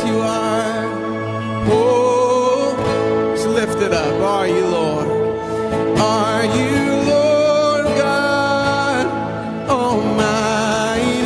you are. Oh, just lift it up. Are you Lord? Are you Lord God Almighty?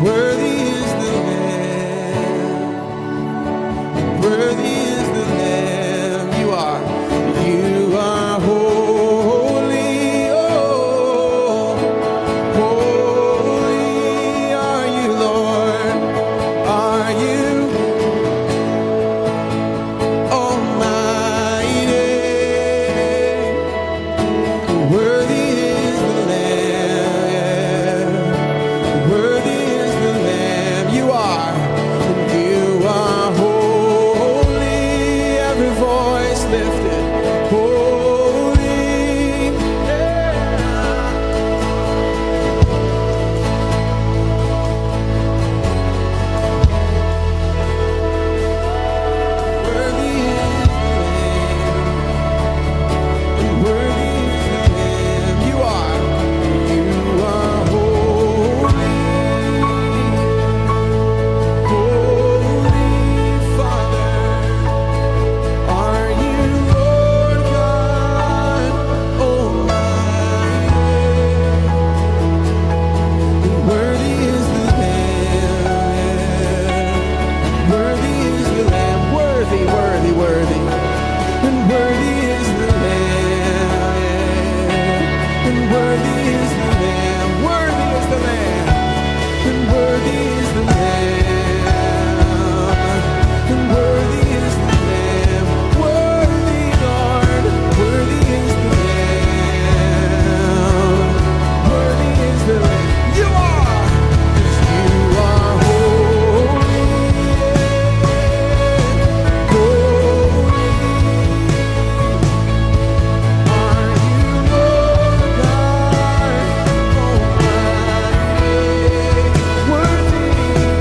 Worthy is the Lamb. Worthy is the Lamb. You are. You are holy. Oh, holy are you, Lord. Are you Almighty? Worthy is the Lamb. Worthy is the Lamb. You are. You are holy. Every voice lifted. Holy. Yeah. Worthy is the Lamb. Worthy is the Lamb. You are. You are holy. Holy Father. Are you Lord God Almighty? Worthy is the Lamb. Worthy is the Lamb. Worthy, worthy, worthy. And worthy is the Lamb. And worthy is the Lamb. Worthy is the Lamb. And worthy is the Lamb. And worthy is the Lamb. Worthy, Lord. Worthy is the Lamb. Worthy is the Lamb. You are. 'Cause you are holy. Holy. Are you Lord God Almighty? Worthy.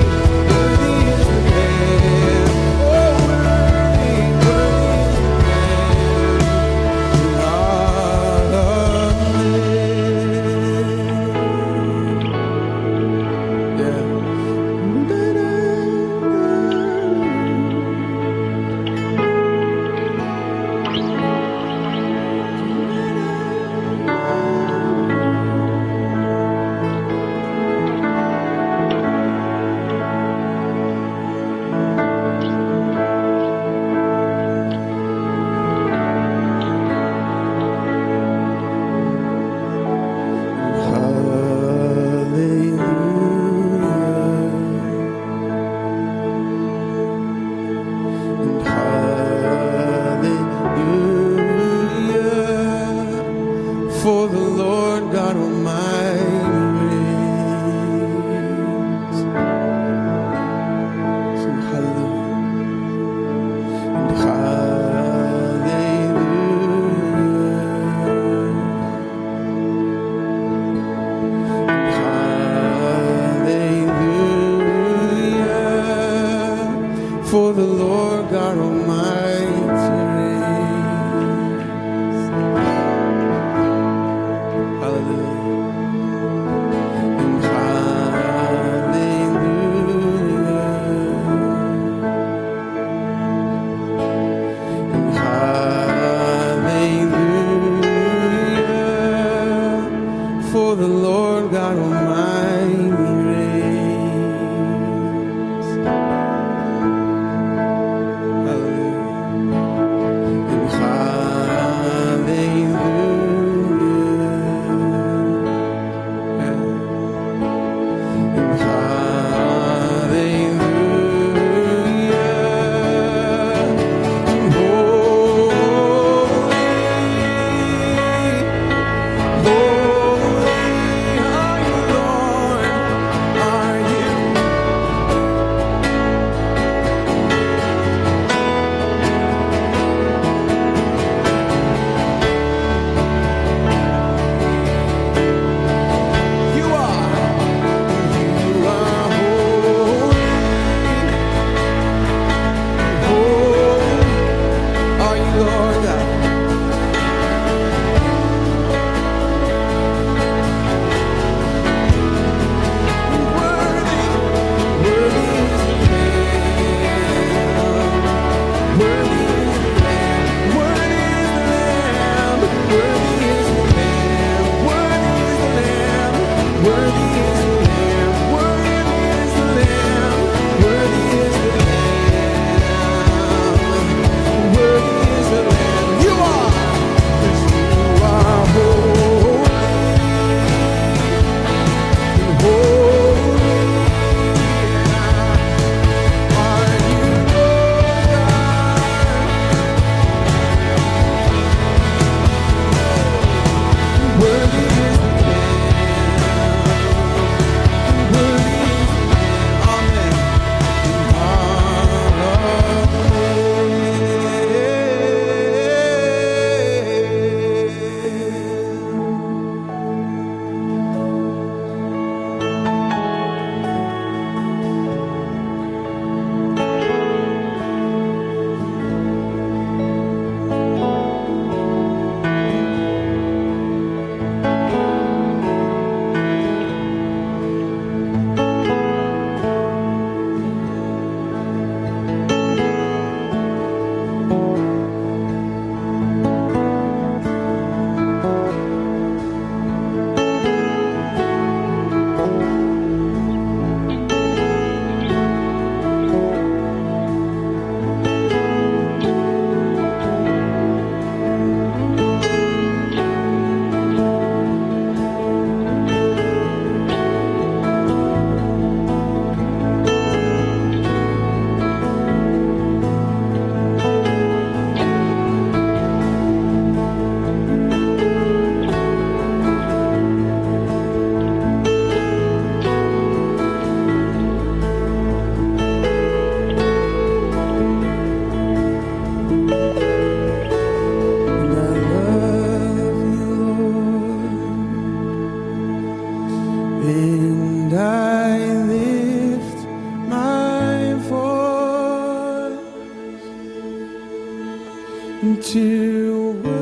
to worship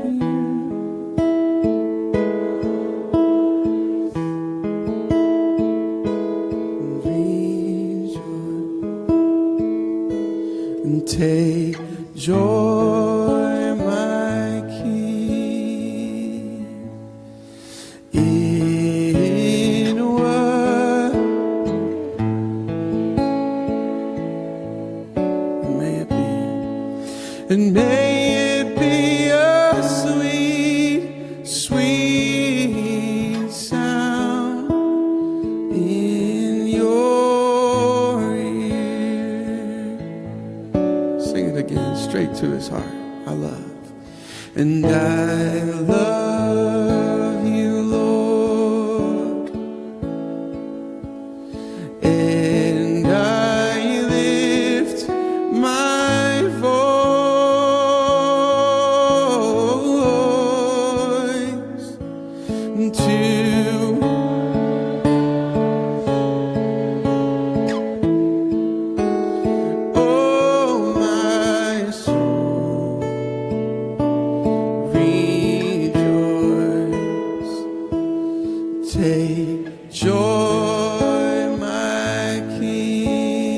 you. Rejoice and take joy, my King, in what may it be, and may it be a sweet, sweet sound in your ear. Sing it again, straight to his heart. I love, and I love you, Lord, and I lift my voice to take joy, my King,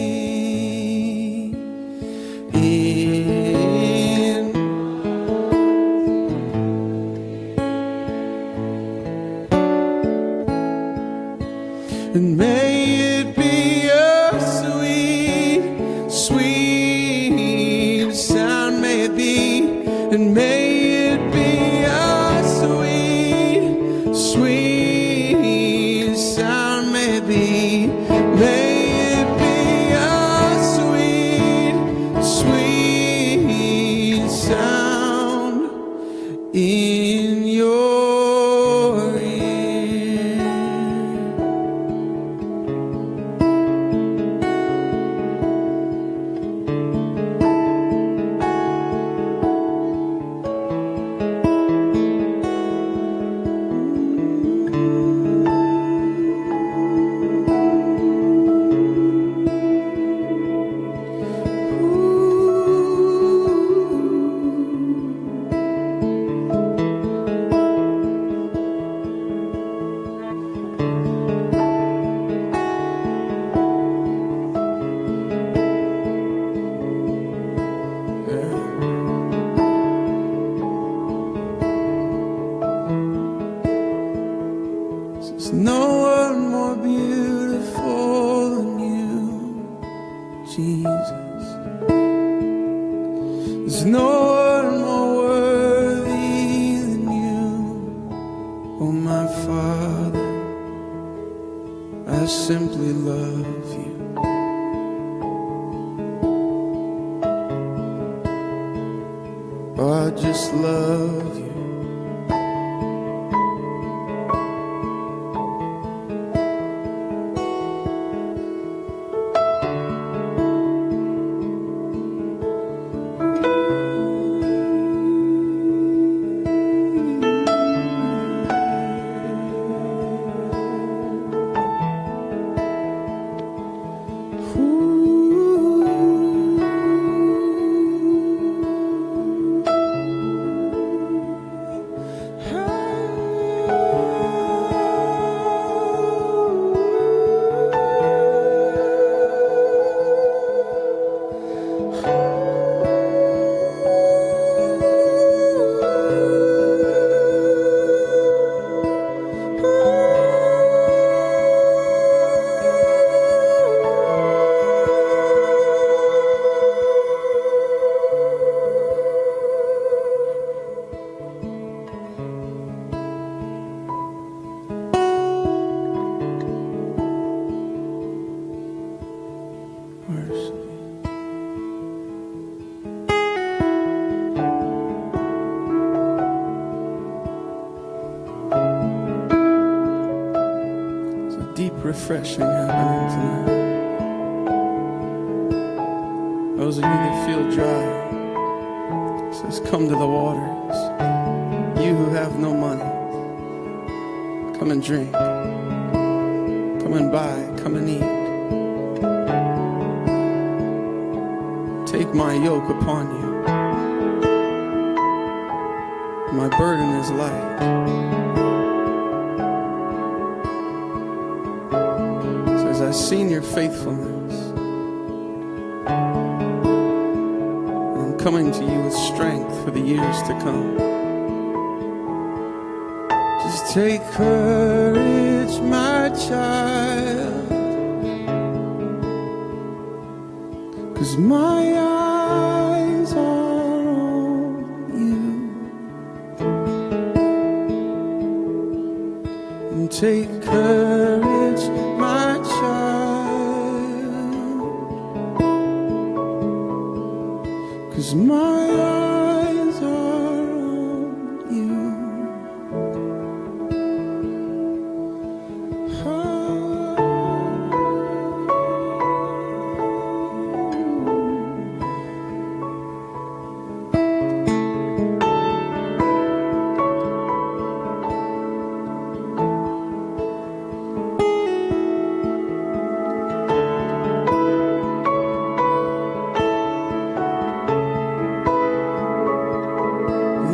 in and may it be a sweet, sweet sound. May it be, and may it be a sweet, sweet sound. May it be, may it be a sweet, sweet sound in your ear. There's no one more beautiful than you, Jesus. There's no one more worthy than you, oh my Father. I simply love you. Oh, I just love you. Deep refreshing happening tonight. Those of you that feel dry, it says, come to the waters. You who have no money, come and drink. Come and buy, come and eat. Take my yoke upon you. My burden is light. Says, I've seen your faithfulness. And I'm coming to you with strength for the years to come. Just take courage, my child, 'cause my eyes are on you. And take courage, my child, 'cause my eyes are on you.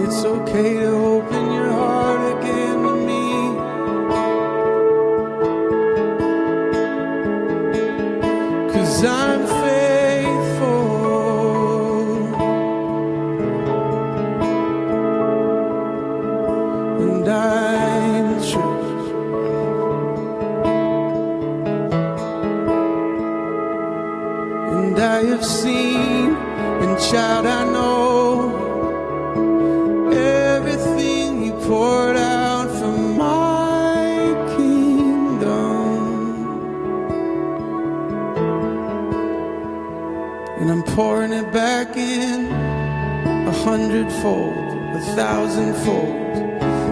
It's okay to open your heart again to me. 'Cause I'm faithful, and I'm true. And I have seen, and child, I know everything you poured out for my kingdom. And I'm pouring it back in 100-fold, 1,000-fold,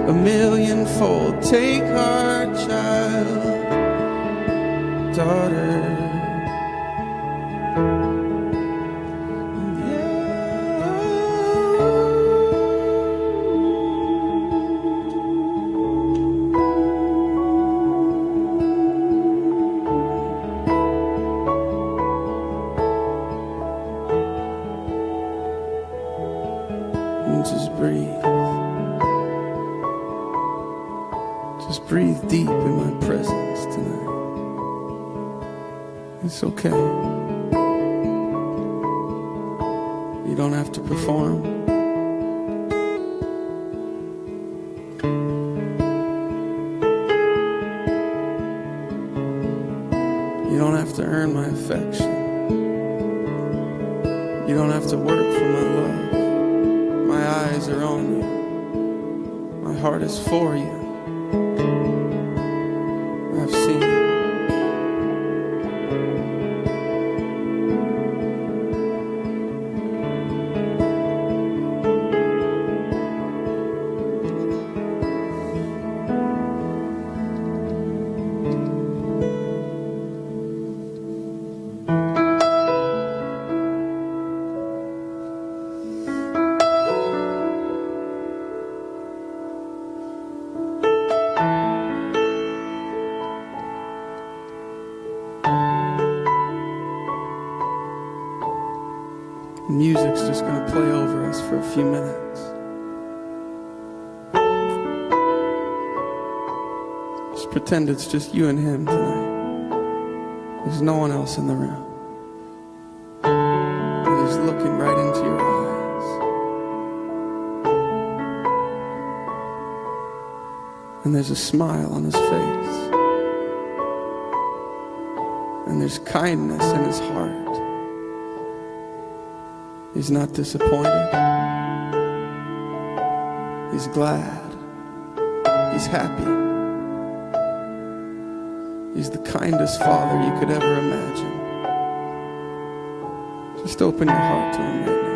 1,000,000-fold. Take heart, child, daughter. And just breathe. Just breathe deep in my presence tonight. It's okay. You don't have to perform. You don't have to earn my affection. You don't have to work for my love. My eyes are on you. My heart is for you. I've seen you. Music's just going to play over us for a few minutes. Just pretend it's just you and him tonight. There's no one else in the room. He's looking right into your eyes. And there's a smile on his face. And there's kindness in his heart. He's not disappointed. He's glad. He's happy. He's the kindest father you could ever imagine. Just open your heart to him right now.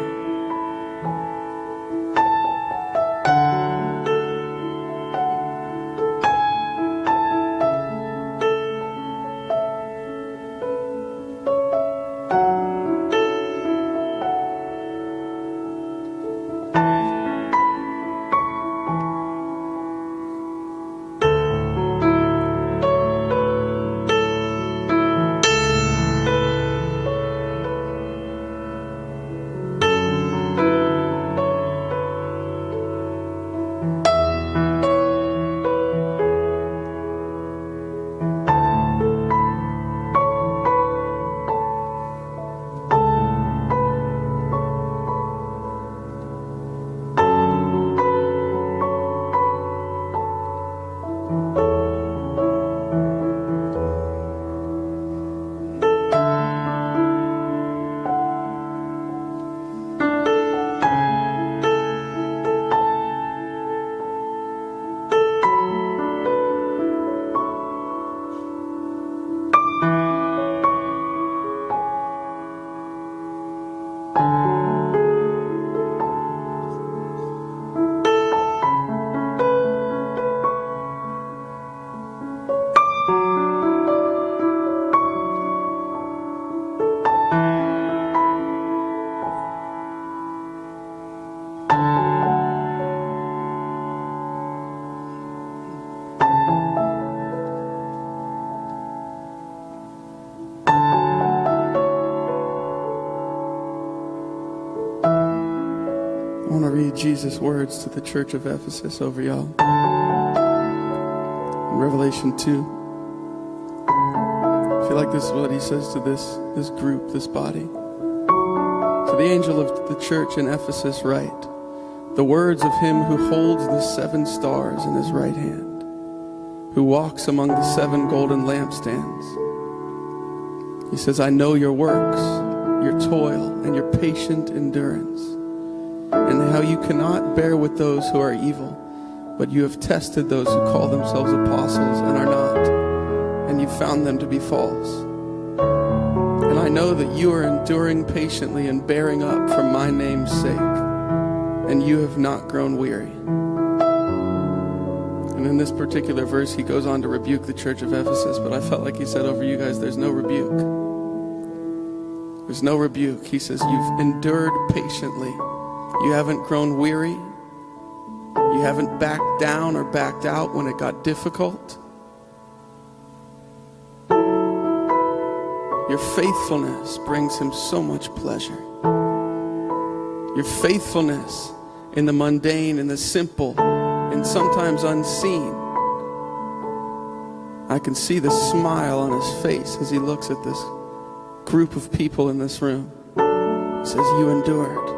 read Jesus' words to the church of Ephesus over y'all. In Revelation 2. I feel like this is what he says to this group, this body. To the angel of the church in Ephesus write, the words of him who holds the 7 stars in his right hand, who walks among the 7 golden lampstands. He says, I know your works, your toil, and your patient endurance, and how you cannot bear with those who are evil, but you have tested those who call themselves apostles and are not, and you found them to be false. And I know that you are enduring patiently and bearing up for my name's sake, and you have not grown weary. And in this particular verse, he goes on to rebuke the church of Ephesus, but I felt like he said over you guys, there's no rebuke. There's no rebuke. He says, you've endured patiently. You haven't grown weary. You haven't backed down or backed out when it got difficult. Your faithfulness brings him so much pleasure. Your faithfulness in the mundane, in the simple, and sometimes unseen. I can see the smile on his face as he looks at this group of people in this room. He says, you endured.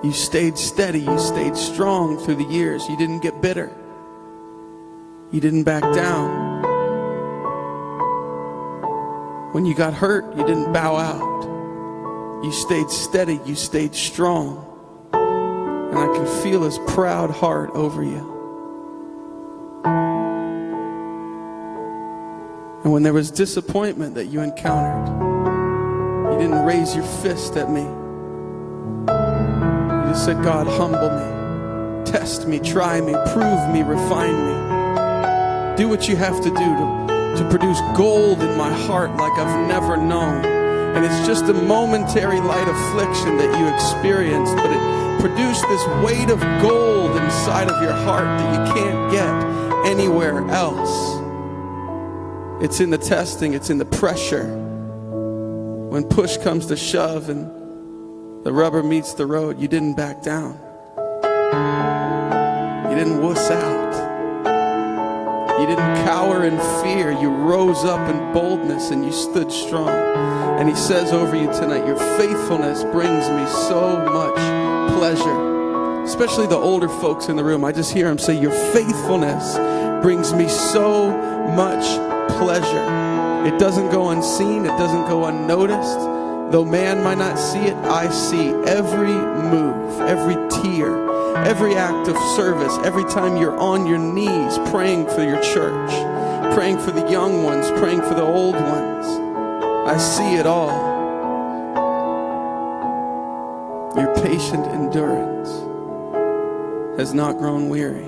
You stayed steady. You stayed strong through the years. You didn't get bitter. You didn't back down. When you got hurt, you didn't bow out. You stayed steady. You stayed strong. And I can feel his proud heart over you. And when there was disappointment that you encountered, you didn't raise your fist at me. You just said, God, humble me, test me, try me, prove me, refine me. Do what you have to do to produce gold in my heart like I've never known. And it's just a momentary light affliction that you experienced, but it produced this weight of gold inside of your heart that you can't get anywhere else. It's in the testing, it's in the pressure. When push comes to shove and the rubber meets the road, you didn't back down. You didn't wuss out. You didn't cower in fear. You rose up in boldness and you stood strong. And he says over you tonight, your faithfulness brings me so much pleasure. Especially the older folks in the room. I just hear him say, your faithfulness brings me so much pleasure. It doesn't go unseen. It doesn't go unnoticed. Though man might not see it, I see every move, every tear, every act of service, every time you're on your knees praying for your church, praying for the young ones, praying for the old ones. I see it all. Your patient endurance has not grown weary.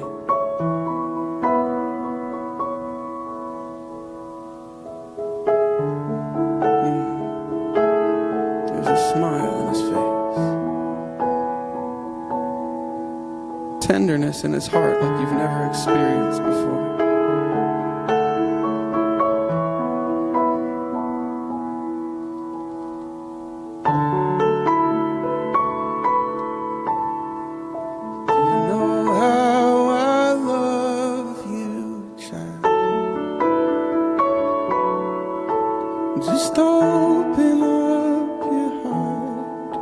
There's a smile on his face. Tenderness in his heart like you've never experienced before. Just open up your heart.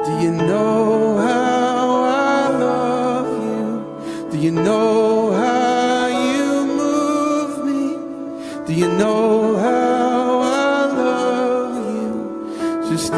Do you know how I love you? Do you know how you move me? Do you know how I love you? Just